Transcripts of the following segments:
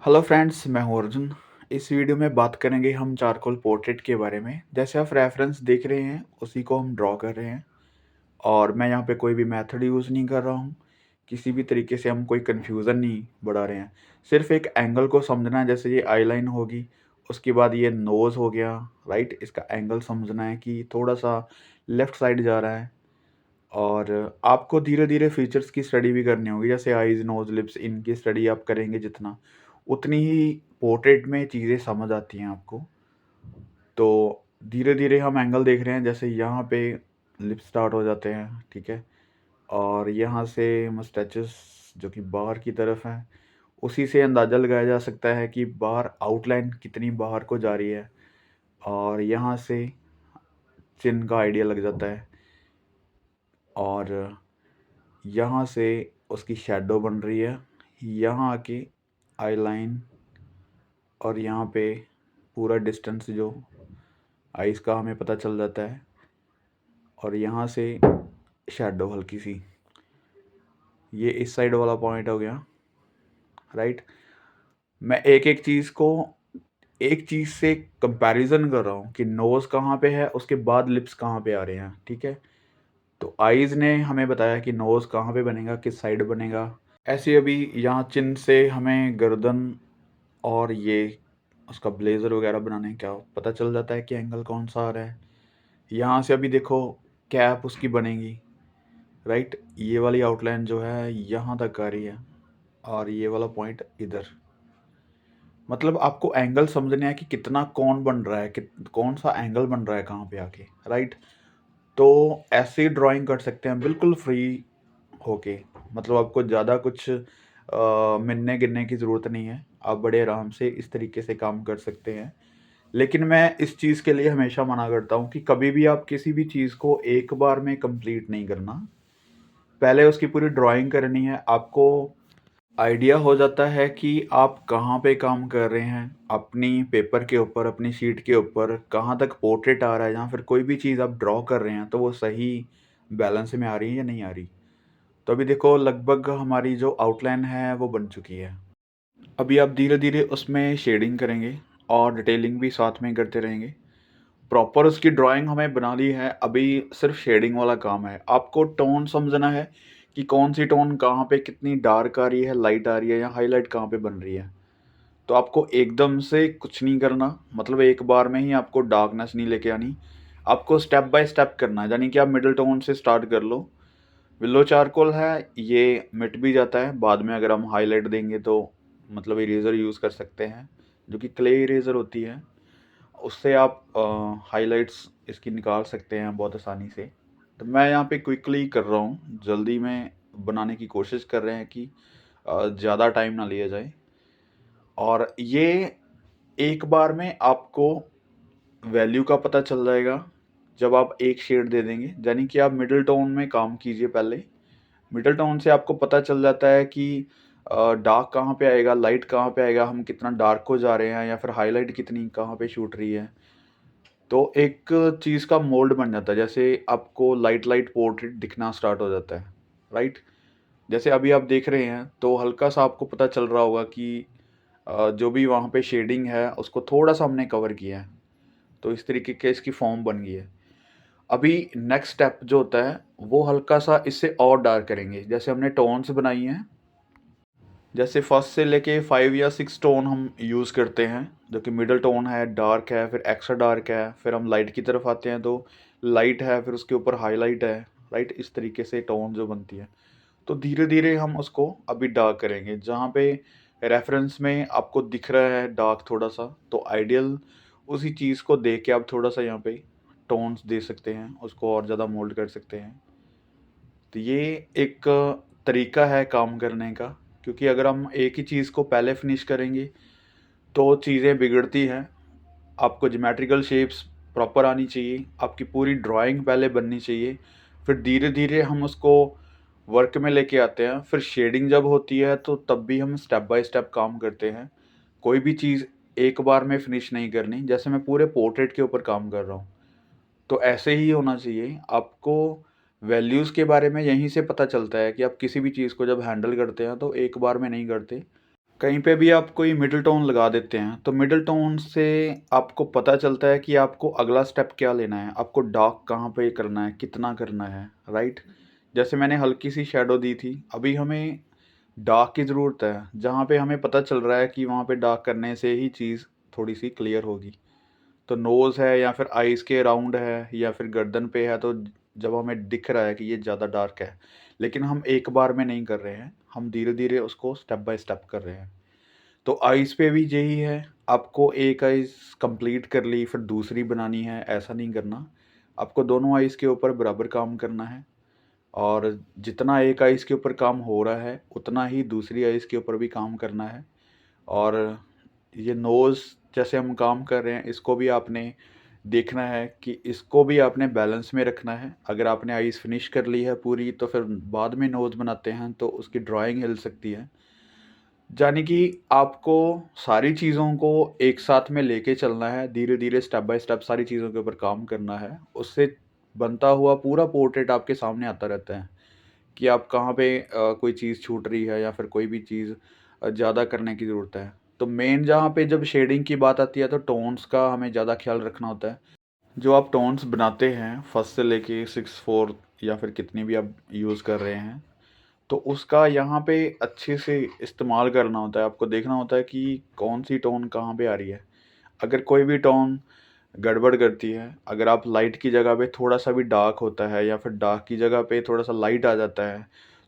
Hello friends, मैं हूँ अर्जुन। इस वीडियो में बात करेंगे हम चारकोल पोर्ट्रेट के बारे में। जैसे आप रेफरेंस देख रहे हैं उसी को हम ड्रॉ कर रहे हैं और मैं यहाँ पे कोई भी मेथड यूज़ नहीं कर रहा हूँ। किसी भी तरीके से हम कोई कन्फ्यूज़न नहीं बढ़ा रहे हैं। सिर्फ एक एंगल को समझना है। जैसे ये आई लाइन होगी, उसके बाद ये नोज़ हो गया, राइट। इसका एंगल समझना है कि थोड़ा सा लेफ़्ट साइड जा रहा है। और आपको धीरे-धीरे फीचर्स की स्टडी भी करनी होगी। जैसे आईज़, नोज़, लिप्स, इनकी स्टडी आप करेंगे जितना, उतनी ही पोर्ट्रेट में चीज़ें समझ आती हैं आपको। तो धीरे-धीरे हम एंगल देख रहे हैं। जैसे यहाँ पे लिप्स स्टार्ट हो जाते हैं, ठीक है? और यहाँ से मस्टैचेस जो कि बाहर की तरफ हैं, उसी से अंदाज़ा लगाया जा सकता है कि बाहर आउटलाइन कितनी बाहर को जा रही है। और यहाँ से चिन का आइडिया लग जाता है। और यहाँ से उसकी शैडो बन रही है। यहाँ आके आई लाइन और यहाँ पे पूरा डिस्टेंस जो आइस का हमें पता चल जाता है। और यहाँ से शैडो हल्की सी, ये इस साइड वाला पॉइंट हो गया, राइट। मैं एक एक चीज़ से कंपैरिजन कर रहा हूँ कि नोज़ कहाँ पे है, उसके बाद लिप्स कहाँ पे आ रहे हैं, ठीक है। तो आईज़ ने हमें बताया कि नोज़ कहाँ पे बनेगा, किस साइड बनेगा। ऐसे अभी यहाँ चिन से हमें गर्दन और ये उसका ब्लेज़र वगैरह बनाने का पता चल जाता है कि एंगल कौन सा आ रहा है। यहाँ से अभी देखो कैप उसकी बनेगी, राइट। ये वाली आउटलाइन जो है यहाँ तक आ रही है और ये वाला पॉइंट इधर। मतलब आपको एंगल समझना है कि कितना कौन बन रहा है, कौन सा एंगल बन रहा है कहाँ पे आके, राइट। तो ऐसे ड्राइंग कर सकते हैं बिल्कुल फ्री होके। मतलब आपको ज़्यादा कुछ मिलने गिनने की ज़रूरत नहीं है। आप बड़े आराम से इस तरीके से काम कर सकते हैं। लेकिन मैं इस चीज़ के लिए हमेशा मना करता हूँ कि कभी भी आप किसी भी चीज़ को एक बार में कंप्लीट नहीं करना। पहले उसकी पूरी ड्राइंग करनी है। आपको आइडिया हो जाता है कि आप कहाँ पे काम कर रहे हैं, अपनी पेपर के ऊपर, अपनी शीट के ऊपर कहाँ तक पोर्ट्रेट आ रहा है, या फिर कोई भी चीज़ आप ड्रॉ कर रहे हैं तो वो सही बैलेंस में आ रही है या नहीं आ रही। तो अभी देखो लगभग हमारी जो आउटलाइन है वो बन चुकी है। अभी आप धीरे-धीरे उसमें शेडिंग करेंगे और डिटेलिंग भी साथ में करते रहेंगे। प्रॉपर उसकी ड्राइंग हमें बना ली है, अभी सिर्फ शेडिंग वाला काम है। आपको टोन समझना है कि कौन सी टोन कहाँ पे कितनी डार्क आ रही है, लाइट आ रही है, या हाईलाइट कहाँ पे बन रही है। तो आपको एकदम से कुछ नहीं करना, मतलब एक बार में ही आपको डार्कनेस नहीं लेके आनी। आपको स्टेप बाय स्टेप करना है। यानी कि आप मिडल टोन से स्टार्ट कर लो। विलो चारकोल है, ये मिट भी जाता है बाद में। अगर हम हाईलाइट देंगे तो मतलब इरेज़र यूज़ कर सकते हैं, जो कि क्ले इरेज़र होती है। उससे आप हाइलाइट्स इसकी निकाल सकते हैं बहुत आसानी से। तो मैं यहाँ पे क्विकली कर रहा हूँ, जल्दी में बनाने की कोशिश कर रहे हैं कि ज़्यादा टाइम ना लिया जाए। और ये एक बार में आपको वैल्यू का पता चल जाएगा जब आप एक शेड दे देंगे। यानी कि आप मिडिल टोन में काम कीजिए पहले। मिडिल टोन से आपको पता चल जाता है कि डार्क कहाँ पे आएगा, लाइट कहाँ पे आएगा, हम कितना डार्क को जा रहे हैं, या फिर हाईलाइट कितनी कहाँ पे शूट रही है। तो एक चीज़ का मोल्ड बन जाता है। जैसे आपको लाइट लाइट पोर्ट्रेट दिखना स्टार्ट हो जाता है, राइट। जैसे अभी आप देख रहे हैं तो हल्का सा आपको पता चल रहा होगा कि जो भी वहाँ पे शेडिंग है उसको थोड़ा सा हमने कवर किया है। तो इस तरीके के इसकी फॉर्म बन गई है। अभी नेक्स्ट स्टेप जो होता है वो हल्का सा इससे और डार्क करेंगे। जैसे हमने टोन्स बनाई हैं, जैसे फर्स्ट से लेके 5 या 6 टोन हम यूज़ करते हैं, जो कि मिडल टोन है, डार्क है, फिर एक्स्ट्रा डार्क है, फिर हम लाइट की तरफ आते हैं तो लाइट है, फिर उसके ऊपर हाईलाइट है, राइट। इस तरीके से टोन जो बनती है। तो धीरे धीरे हम उसको अभी डार्क करेंगे। जहाँ पे रेफरेंस में आपको दिख रहा है डार्क थोड़ा सा, तो आइडियल उसी चीज़ को देख के आप थोड़ा सा यहाँ पे टोन्स दे सकते हैं, उसको और ज़्यादा मोल्ड कर सकते हैं। तो ये एक तरीका है काम करने का। क्योंकि अगर हम एक ही चीज़ को पहले फिनिश करेंगे तो चीज़ें बिगड़ती हैं। आपको ज्योमेट्रिकल शेप्स प्रॉपर आनी चाहिए, आपकी पूरी ड्राइंग पहले बननी चाहिए, फिर धीरे धीरे हम उसको वर्क में लेके आते हैं। फिर शेडिंग जब होती है तो तब भी हम स्टेप बाय स्टेप काम करते हैं। कोई भी चीज़ एक बार में फिनिश नहीं करनी। जैसे मैं पूरे पोर्ट्रेट के ऊपर काम कर रहा हूँ, तो ऐसे ही होना चाहिए। आपको वैल्यूज़ के बारे में यहीं से पता चलता है कि आप किसी भी चीज़ को जब हैंडल करते हैं तो एक बार में नहीं करते, कहीं पे भी आप कोई मिडल टोन लगा देते हैं, तो मिडल टोन से आपको पता चलता है कि आपको अगला स्टेप क्या लेना है, आपको डार्क कहाँ पे करना है, कितना करना है, राइट? जैसे मैंने हल्की सी शैडो दी थी, अभी हमें डार्क की ज़रूरत है, जहाँ पे हमें पता चल रहा है कि वहाँ पे डार्क करने से ही चीज़ थोड़ी-सी क्लियर होगी। तो नोज़ है या फिर आइज़ के अराउंड है या फिर गर्दन पे है, तो जब हमें दिख रहा है कि ये ज़्यादा डार्क है, लेकिन हम एक बार में नहीं कर रहे हैं, हम धीरे-धीरे उसको स्टेप बाय स्टेप कर रहे हैं। तो आइज़ पे भी यही है, आपको एक आइज़ कंप्लीट कर ली, फिर दूसरी बनानी है, ऐसा नहीं करना। आपको दोनों आइज़ के ऊपर बराबर काम करना है और जितना एक आइज़ के ऊपर काम हो रहा है, उतना ही दूसरी आइज़ के ऊपर भी काम करना है। और ये नोज़ जैसे हम काम कर रहे हैं, इसको भी आपने देखना है कि इसको भी आपने बैलेंस में रखना है। अगर आपने आइज़ फिनिश कर ली है पूरी, तो फिर बाद में नोज़ बनाते हैं, तो उसकी ड्राइंग हिल सकती है। यानी कि आपको सारी चीज़ों को एक साथ में लेके चलना है, धीरे-धीरे स्टेप बाय स्टेप सारी चीज़ों के ऊपर काम करना है। उससे बनता हुआ पूरा पोर्ट्रेट आपके सामने आता रहता है कि आप कहाँ पे कोई चीज़ छूट रही है या फिर कोई भी चीज़ ज़्यादा करने की ज़रूरत है। तो मेन जहाँ पे जब शेडिंग की बात आती है, तो टोन्स का हमें ज़्यादा ख्याल रखना होता है। जो आप टोन्स बनाते हैं, फर्स्ट से लेके 6/4 या फिर कितनी भी आप यूज़ कर रहे हैं, तो उसका यहाँ पे अच्छे से इस्तेमाल करना होता है। आपको देखना होता है कि कौन-सी टोन कहाँ पे आ रही है। अगर कोई भी टोन गड़बड़ करती है, अगर आप लाइट की जगह पे थोड़ा-सा भी डार्क होता है या फिर डार्क की जगह पे थोड़ा-सा लाइट आ जाता है,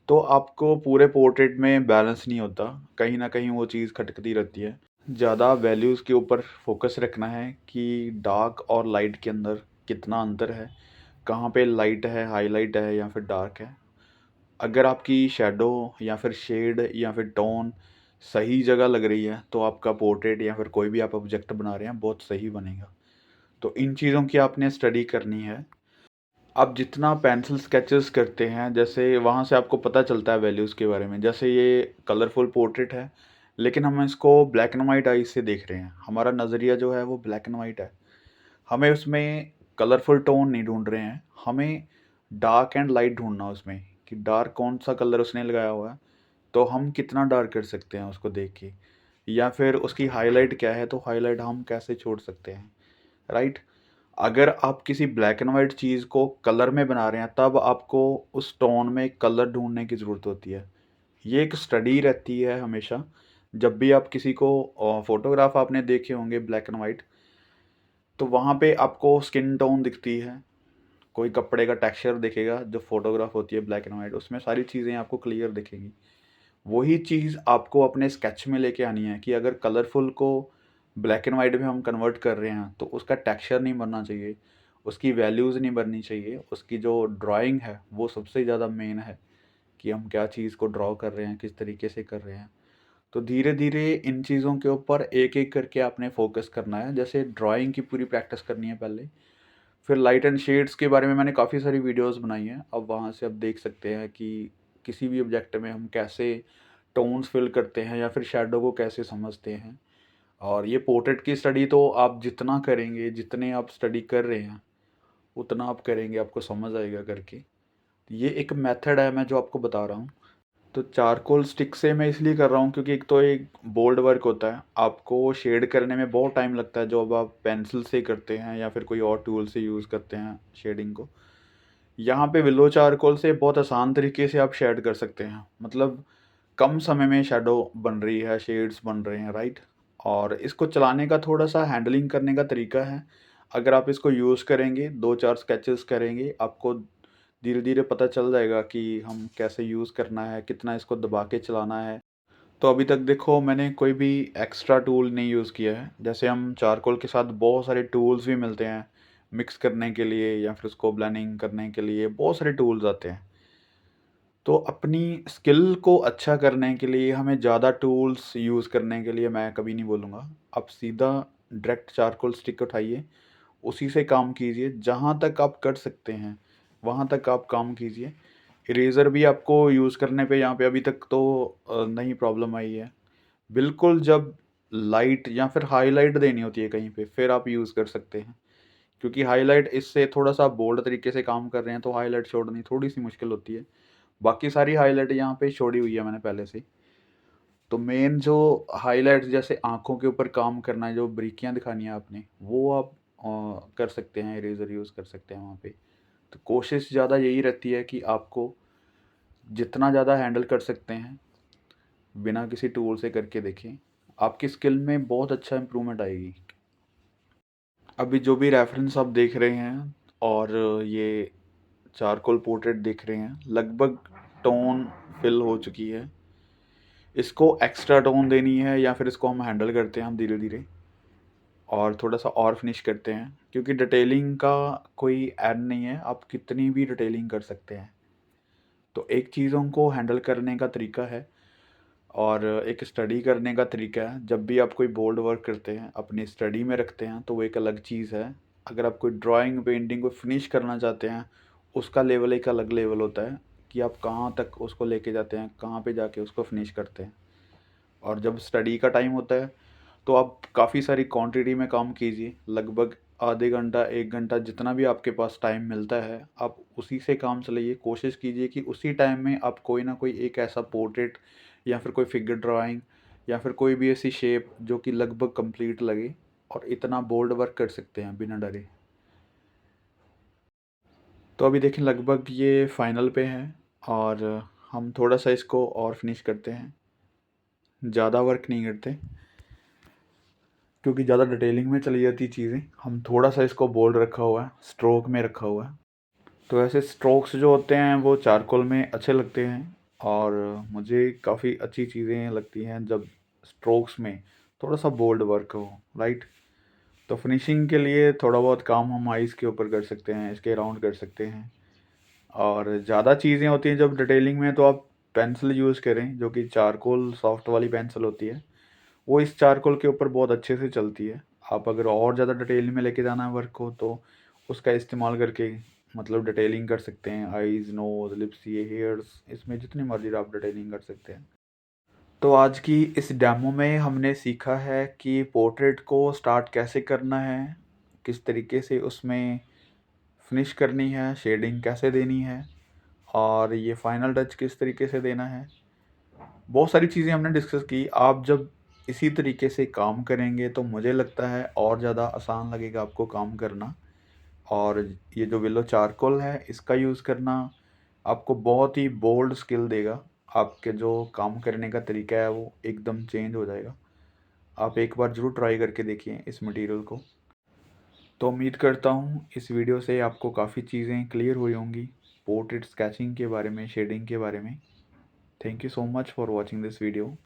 तो आपको पूरे पोर्ट्रेट में बैलेंस नहीं होता। कहीं न कहीं वो चीज़ खटकती रहती है। ज़्यादा वैल्यूज़ के ऊपर फ़ोकस रखना है कि डार्क और लाइट के अंदर कितना अंतर है, कहाँ पे लाइट है, हाइलाइट है या फिर डार्क है। अगर आपकी शैडो या फिर शेड या फिर टोन सही जगह लग रही है, तो आपका पोर्ट्रेट या फिर कोई भी आप ऑब्जेक्ट बना रहे हैं, बहुत सही बनेगा। तो इन चीज़ों की आपने स्टडी करनी है। आप जितना पेंसिल स्केचेस करते हैं, जैसे वहाँ से आपको पता चलता है वैल्यूज़ के बारे में। जैसे ये कलरफुल पोर्ट्रेट है, लेकिन हम इसको ब्लैक एंड वाइट आइज़ से देख रहे हैं। हमारा नज़रिया जो है वो ब्लैक एंड वाइट है। हमें उसमें कलरफुल टोन नहीं ढूँढ रहे हैं, हमें डार्क एंड लाइट ढूँढना है उसमें कि डार्क कौन-सा कलर उसने लगाया हुआ है, तो हम कितना डार्क कर सकते हैं उसको देख के। या फिर उसकी हाइलाइट क्या है, तो हाइलाइट हम कैसे छोड़ सकते हैं, राइट? अगर आप किसी ब्लैक एंड वाइट चीज़ को कलर में बना रहे हैं, तब आपको उस टोन में कलर ढूँढने की ज़रूरत होती है। ये एक स्टडी रहती है हमेशा। जब भी आप किसी को फ़ोटोग्राफ आपने देखे होंगे ब्लैक एंड वाइट, तो वहाँ पे आपको स्किन टोन दिखती है, कोई कपड़े का टेक्सचर दिखेगा, जो फ़ोटोग्राफ होती है ब्लैक एंड वाइट, उसमें सारी चीज़ें आपको क्लियर दिखेंगी। वही चीज़ आपको अपने स्केच में लेके आनी है कि अगर कलरफुल को ब्लैक एंड वाइट में हम कन्वर्ट कर रहे हैं, तो उसका टेक्सचर नहीं बनना चाहिए, उसकी वैल्यूज़ नहीं बननी चाहिए, उसकी जो ड्राइंग है वो सबसे ज़्यादा मेन है कि हम क्या चीज़ को ड्रॉ कर रहे हैं, किस तरीके से कर रहे हैं। तो धीरे-धीरे इन चीज़ों के ऊपर एक-एक करके आपने फ़ोकस करना है। जैसे ड्राइंग की पूरी प्रैक्टिस करनी है पहले, फिर लाइट एंड शेड्स के बारे में मैंने काफ़ी सारी वीडियोज़ बनाई हैं। अब वहाँ से आप देख सकते हैं कि किसी भी ऑब्जेक्ट में हम कैसे टोन्स फ़िल करते हैं या फिर शैडो को कैसे समझते हैं। और ये पोर्ट्रेट की स्टडी तो आप जितना करेंगे, जितने आप स्टडी कर रहे हैं, उतना आप करेंगे, आपको समझ आएगा करके। ये एक मेथड है मैं जो आपको बता रहा हूँ। तो चारकोल स्टिक से मैं इसलिए कर रहा हूँ क्योंकि एक तो एक बोल्ड वर्क होता है, आपको शेड करने में बहुत टाइम लगता है, जो अब आप पेंसिल से करते हैं या फिर कोई और टूल से यूज़ करते हैं शेडिंग को। यहाँ पे विलो चारकोल से बहुत आसान तरीके से आप शेड कर सकते हैं, मतलब कम समय में शैडो बन रही है, शेड्स बन रहे हैं, राइट? और इसको चलाने का थोड़ा-सा हैंडलिंग करने का तरीका है। अगर आप इसको यूज़ करेंगे, 2-4 स्केचेस करेंगे, आपको धीरे-धीरे पता चल जाएगा कि हम कैसे यूज़ करना है, कितना इसको दबा के चलाना है। तो अभी तक देखो मैंने कोई भी एक्स्ट्रा टूल नहीं यूज़ किया है। जैसे हम चारकोल के साथ बहुत सारे टूल्स भी मिलते हैं, मिक्स करने के लिए या फिर उसको ब्लेंडिंग करने के लिए बहुत सारे टूल्स आते हैं। तो अपनी स्किल को अच्छा करने के लिए हमें ज़्यादा टूल्स यूज़ करने के लिए मैं कभी नहीं बोलूँगा। आप सीधा डायरेक्ट चारकोल स्टिक उठाइए, उसी से काम कीजिए, जहाँ तक आप कर सकते हैं, वहाँ तक आप काम कीजिए। इरेज़र भी आपको यूज़ करने पे यहाँ पे अभी तक तो नहीं प्रॉब्लम आई है। बिल्कुल जब लाइट या फिर हाइलाइट देनी होती है कहीं पे, फिर आप यूज़ कर सकते हैं। क्योंकि हाइलाइट इससे थोड़ा-सा बोल्ड तरीके से काम कर रहे हैं, तो हाइलाइट छोड़नी थोड़ी-सी मुश्किल होती है। बाकी सारी हाइलाइट यहाँ पे छोड़ी हुई है मैंने पहले से ही। तो मेन जो हाइलाइट्स जैसे आँखों के ऊपर काम करना है, जो बारीकियाँ दिखानी है आपने, वो आप कर सकते हैं, इरेज़र यूज़ कर सकते हैं वहाँ पे। तो कोशिश ज़्यादा यही रहती है कि आपको जितना ज़्यादा हैंडल कर सकते हैं, बिना किसी टूल से करके देखें। आपकी स्किल में बहुत अच्छा इम्प्रूवमेंट आएगी। अभी जो भी रेफ़रेंस आप देख रहे हैं और ये चारकोल पोर्ट्रेट देख रहे हैं, लगभग टोन फिल हो चुकी है। इसको एक्स्ट्रा टोन देनी है या फिर इसको हम हैंडल करते हैं हम धीरे-धीरे और थोड़ा-सा और फिनिश करते हैं, क्योंकि डिटेलिंग का कोई एंड नहीं है, आप कितनी भी डिटेलिंग कर सकते हैं। तो एक चीज़ों को हैंडल करने का तरीका है और एक स्टडी करने का तरीका है। जब भी आप कोई बोल्ड वर्क करते हैं, अपनी स्टडी में रखते हैं, तो वो एक अलग चीज़ है। अगर आप कोई ड्राइंग, पेंटिंग को फिनिश करना चाहते हैं, उसका लेवल एक अलग लेवल होता है कि आप कहाँ तक उसको लेके जाते हैं, कहाँ पे जाके उसको फिनिश करते हैं। और जब स्टडी का टाइम होता है, तो आप काफ़ी सारी क्वांटिटी में काम कीजिए, लगभग आधे घंटा, 1 घंटा जितना भी आपके पास टाइम मिलता है, आप उसी से काम चलाइए। कोशिश कीजिए कि उसी टाइम में आप कोई ना कोई एक ऐसा पोर्ट्रेट या फिर कोई फिगर ड्राइंग या फिर कोई भी ऐसी शेप जो कि लगभग कंप्लीट लगे और इतना बोल्ड वर्क कर सकते हैं बिना डरे। तो अभी देखें लगभग ये फाइनल पे है और हम थोड़ा-सा इसको और फिनिश करते हैं। ज़्यादा वर्क नहीं करते, क्योंकि ज़्यादा डिटेलिंग में चली जाती चीज़ें। हम थोड़ा-सा इसको बोल्ड रखा हुआ है, स्ट्रोक में रखा हुआ है। तो ऐसे स्ट्रोक्स जो होते हैं वो चारकोल में अच्छे लगते हैं और मुझे काफ़ी अच्छी चीज़ें लगती हैं जब स्ट्रोक्स में थोड़ा-सा बोल्ड वर्क हो, राइट? तो फिनिशिंग के लिए थोड़ा बहुत काम हम आइज़ के ऊपर कर सकते हैं, इसके अराउंड कर सकते हैं और ज़्यादा चीज़ें होती हैं जब डिटेलिंग में, तो आप पेंसिल यूज़ करें, जो कि चारकोल सॉफ्ट वाली पेंसिल होती है। वो इस चारकोल के ऊपर बहुत अच्छे से चलती है। आप अगर और ज़्यादा डिटेल में लेके जाना है वर्क को, तो उसका इस्तेमाल करके मतलब डिटेलिंग कर सकते हैं। आईज़, नोज़, लिप्स, ये हेयर्स, इसमें जितनी मर्ज़ी आप डिटेलिंग कर सकते हैं। तो आज की इस डेमो में हमने सीखा है कि पोर्ट्रेट को स्टार्ट कैसे करना है, किस तरीके से उसमें फिनिश करनी है, शेडिंग कैसे देनी है और ये फाइनल टच किस तरीके से देना है। बहुत सारी चीज़ें हमने डिस्कस की। आप जब इसी तरीके से काम करेंगे तो मुझे लगता है और ज़्यादा आसान लगेगा आपको काम करना और ये जो विलो चारकोल है इसका यूज़ करना आपको बहुत ही बोल्ड स्किल देगा। आपके जो काम करने का तरीका है वो एकदम चेंज हो जाएगा। आप एक बार ज़रूर ट्राई करके देखिए इस मटेरियल को। तो उम्मीद करता हूँ इस वीडियो से आपको काफ़ी चीज़ें क्लियर हुई होंगी पोर्ट्रेट स्केचिंग के बारे में, शेडिंग के बारे में। Thank you so much for watching this video.